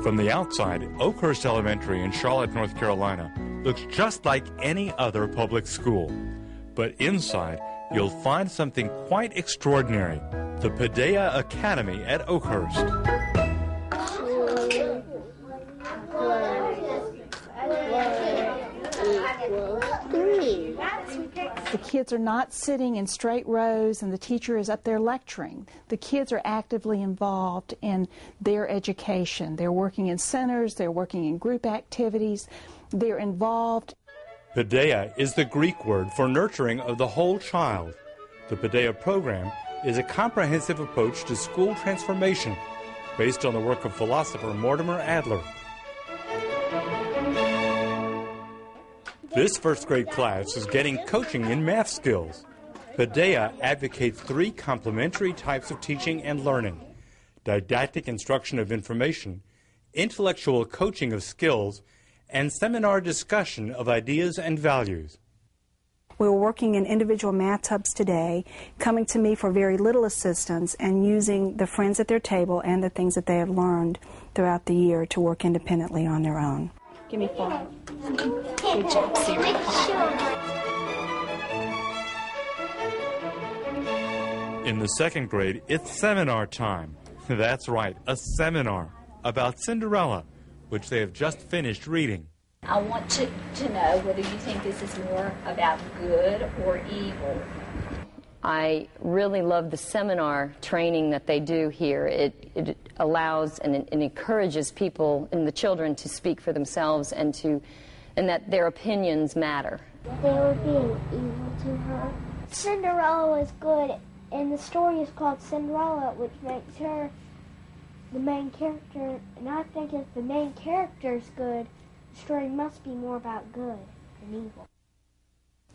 From the outside, Oakhurst Elementary in Charlotte, North Carolina, looks just like any other public school. But inside, you'll find something quite extraordinary, the Paideia Academy at Oakhurst. The kids are not sitting in straight rows and the teacher is up there lecturing. The kids are actively involved in their education. They're working in centers, they're working in group activities, they're involved. Paideia is the Greek word for nurturing of the whole child. The Paideia program is a comprehensive approach to school transformation based on the work of philosopher Mortimer Adler. This first grade class is getting coaching in math skills. Paideia advocates 3 complementary types of teaching and learning: didactic instruction of information, intellectual coaching of skills, and seminar discussion of ideas and values. We were working in individual math hubs today, coming to me for very little assistance and using the friends at their table and the things that they have learned throughout the year to work independently on their own. Give me 5. Good job, Sarah. In the second grade, it's seminar time. That's right, a seminar about Cinderella, which they have just finished reading. I want to know whether you think this is more about good or evil. I really love the seminar training that they do here. It allows and it encourages people and the children to speak for themselves and that their opinions matter. They were being evil to her. Cinderella was good, and the story is called Cinderella, which makes her the main character. And I think if the main character is good, the story must be more about good than evil.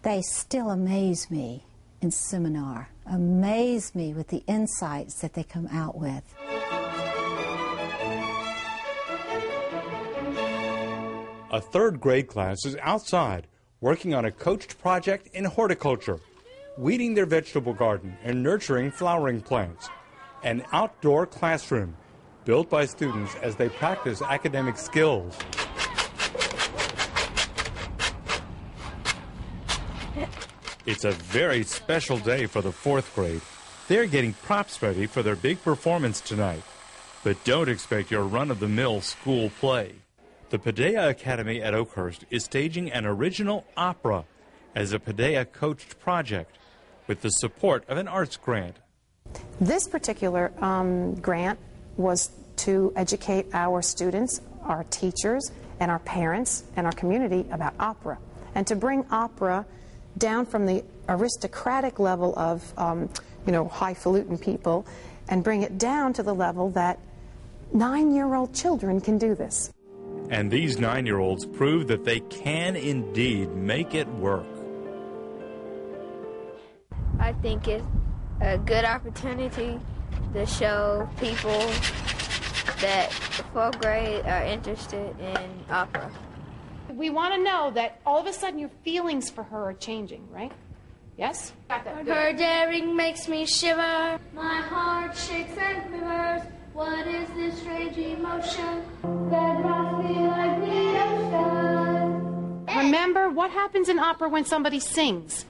They still amaze me in seminar, amaze me with the insights that they come out with. A third grade class is outside, working on a coached project in horticulture, weeding their vegetable garden and nurturing flowering plants. An outdoor classroom built by students as they practice academic skills. It's a very special day for the 4th grade. They're getting props ready for their big performance tonight. But don't expect your run-of-the-mill school play. The Paideia Academy at Oakhurst is staging an original opera as a Paideia coached project with the support of an arts grant. This particular grant was to educate our students, our teachers, and our parents and our community about opera, and to bring opera down from the aristocratic level of, highfalutin people, and bring it down to the level that 9-year-old children can do this. And these 9-year-olds prove that they can indeed make it work. I think it's a good opportunity to show people that the 4th grade are interested in opera. We want to know that all of a sudden your feelings for her are changing, right? Yes? Her daring makes me shiver. My heart shakes and quivers. What is this strange emotion that rocks me like the ocean? Remember, what happens in opera when somebody sings?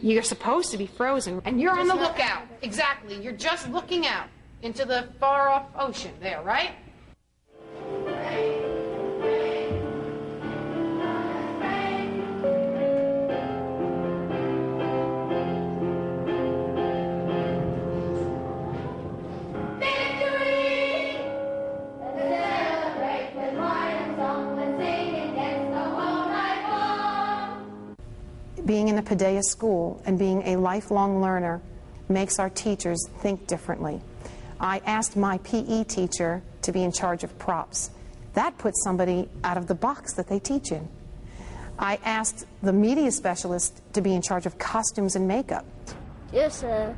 You're supposed to be frozen, and you're on the lookout. Exactly. You're just looking out into the far-off ocean there, right? Being in a Paideia school and being a lifelong learner makes our teachers think differently. I asked my PE teacher to be in charge of props. That puts somebody out of the box that they teach in. I asked the media specialist to be in charge of costumes and makeup. It's a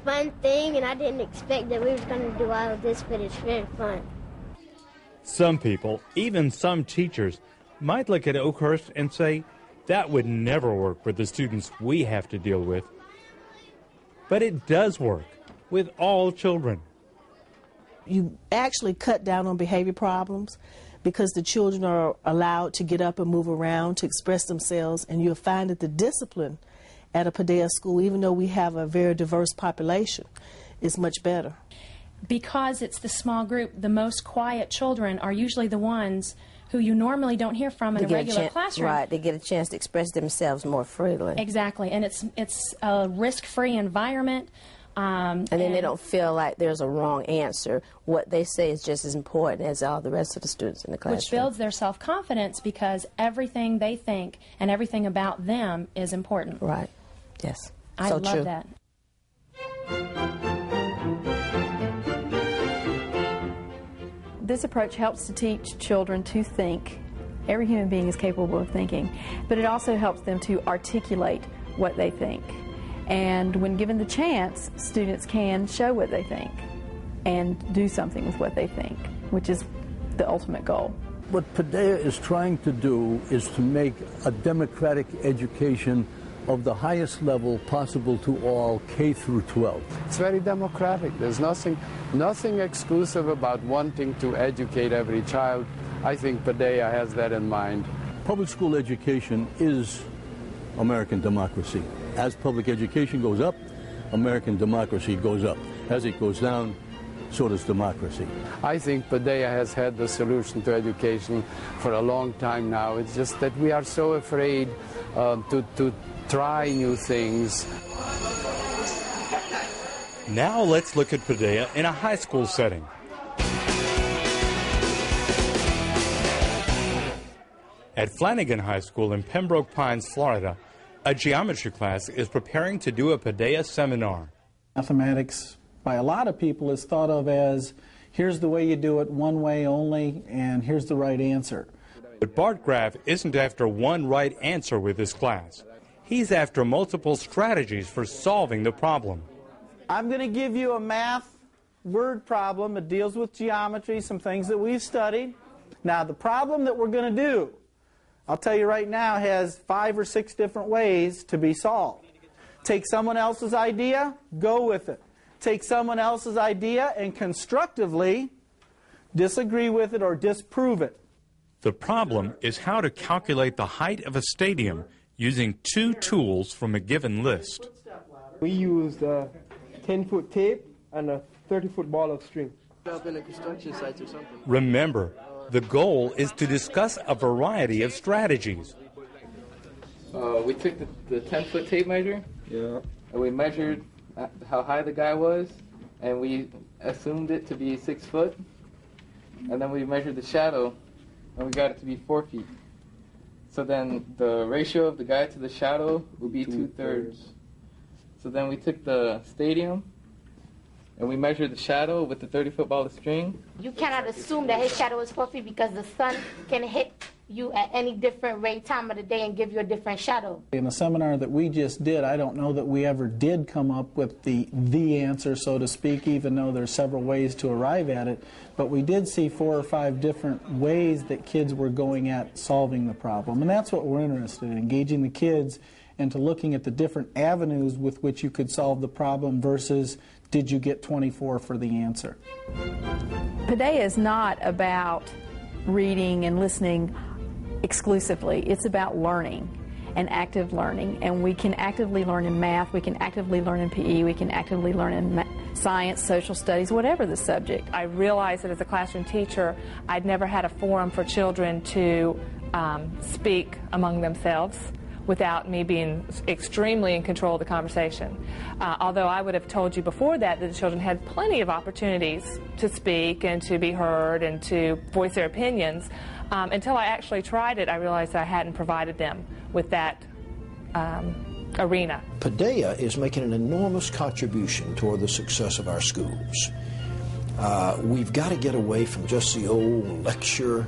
fun thing, and I didn't expect that we were going to do all of this, but it's very fun. Some people, even some teachers, might look at Oakhurst and say, that would never work with the students we have to deal with. But it does work with all children. You actually cut down on behavior problems because the children are allowed to get up and move around, to express themselves, and you'll find that the discipline at a Paideia school, even though we have a very diverse population, is much better. Because it's the small group, the most quiet children are usually the ones who you normally don't hear from in a regular classroom. Right, they get a chance to express themselves more freely. Exactly, and it's a risk-free environment. And then they don't feel like there's a wrong answer. What they say is just as important as all the rest of the students in the classroom. Which builds their self-confidence because everything they think and everything about them is important. Right, yes. I love true. that. This approach helps to teach children to think. Every human being is capable of thinking, but it also helps them to articulate what they think. And when given the chance, students can show what they think and do something with what they think, which is the ultimate goal. What Paideia is trying to do is to make a democratic education of the highest level possible to all, K through 12. It's very democratic. There's nothing exclusive about wanting to educate every child. I think Paideia has that in mind. Public school education is American democracy. As public education goes up, American democracy goes up. As it goes down, so does democracy. I think Paideia has had the solution to education for a long time now. It's just that we are so afraid to try new things. Now let's look at Paideia in a high school setting. At Flanagan High School in Pembroke Pines, Florida, a geometry class is preparing to do a Paideia seminar. Mathematics, by a lot of people, is thought of as, here's the way you do it, one way only, and here's the right answer. But Bart Graf isn't after one right answer with his class. He's after multiple strategies for solving the problem. I'm going to give you a math word problem. It deals with geometry, some things that we've studied. Now, the problem that we're going to do, I'll tell you right now, has 5 or 6 different ways to be solved. Take someone else's idea, go with it. Take someone else's idea and constructively disagree with it or disprove it. The problem is how to calculate the height of a stadium using 2 tools from a given list. We used a 10-foot tape and a 30-foot ball of string. Remember, the goal is to discuss a variety of strategies. We took the 10-foot tape measure, and we measured how high the guy was, and we assumed it to be 6 foot, and then we measured the shadow, and we got it to be 4 feet. So then the ratio of the guy to the shadow would be 2/3. So then we took the stadium, and we measured the shadow with the 30-foot ball of string. You cannot assume that his shadow is 4 feet because the sun can hit you at any different rate, time of the day, and give you a different shadow. In the seminar that we just did, I don't know that we ever did come up with the answer, so to speak, even though there's several ways to arrive at it. But we did see 4 or 5 different ways that kids were going at solving the problem. And that's what we're interested in, engaging the kids into looking at the different avenues with which you could solve the problem versus did you get 24 for the answer. Paideia is not about reading and listening exclusively. It's about learning and active learning. And we can actively learn in math, we can actively learn in PE, we can actively learn in science, social studies, whatever the subject. I realized that as a classroom teacher, I'd never had a forum for children to speak among themselves without me being extremely in control of the conversation. Although I would have told you before that the children had plenty of opportunities to speak and to be heard and to voice their opinions, until I actually tried it, I realized that I hadn't provided them with that arena. Paideia is making an enormous contribution toward the success of our schools. We've got to get away from just the old lecture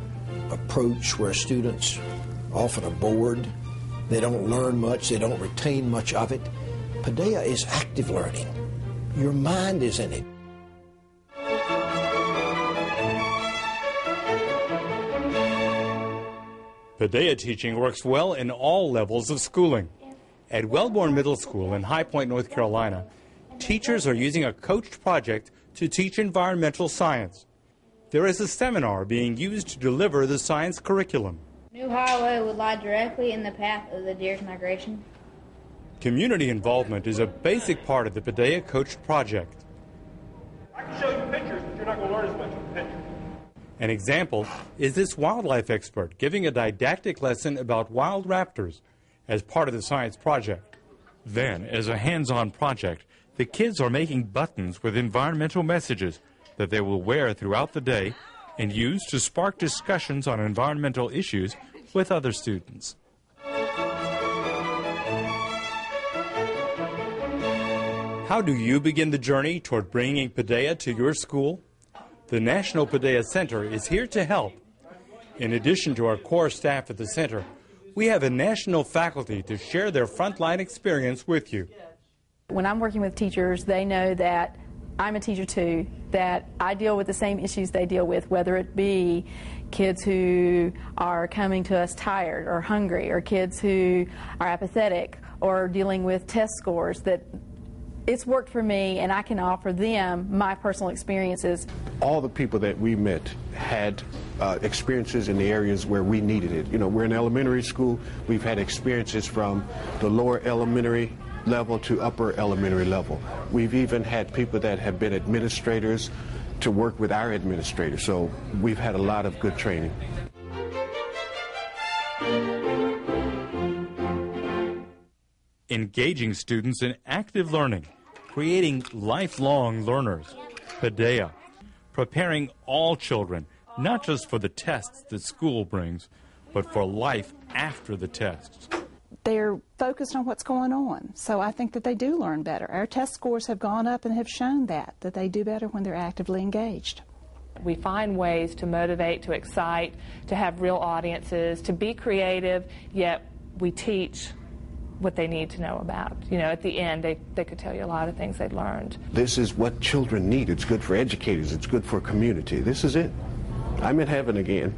approach where students often are bored. They don't learn much, they don't retain much of it. Paideia is active learning. Your mind is in it. Paideia teaching works well in all levels of schooling. At Wellborn Middle School in High Point, North Carolina, teachers are using a coached project to teach environmental science. There is a seminar being used to deliver the science curriculum. New highway would lie directly in the path of the deer's migration. Community involvement is a basic part of the Paideia Coached project. I can show you pictures, but you're not going to learn as much from pictures. An example is this wildlife expert giving a didactic lesson about wild raptors as part of the science project. Then, as a hands-on project, the kids are making buttons with environmental messages that they will wear throughout the day and use to spark discussions on environmental issues with other students. How do you begin the journey toward bringing Paideia to your school? The National Paideia Center is here to help. In addition to our core staff at the center, we have a national faculty to share their frontline experience with you. When I'm working with teachers, they know that I'm a teacher too, that I deal with the same issues they deal with, whether it be kids who are coming to us tired or hungry, or kids who are apathetic, or dealing with test scores, that it's worked for me and I can offer them my personal experiences. All the people that we met had experiences in the areas where we needed it. You know, we're in elementary school, we've had experiences from the lower elementary level to upper elementary level. We've even had people that have been administrators to work with our administrators, so we've had a lot of good training. Engaging students in active learning, creating lifelong learners. Paideia, preparing all children, not just for the tests that school brings, but for life after the tests. They're focused on what's going on, so I think that they do learn better. Our test scores have gone up and have shown that they do better when they're actively engaged. We find ways to motivate, to excite, to have real audiences, to be creative, yet we teach what they need to know about. You know, at the end, they could tell you a lot of things they'd learned. This is what children need. It's good for educators. It's good for community. This is it. I'm in heaven again.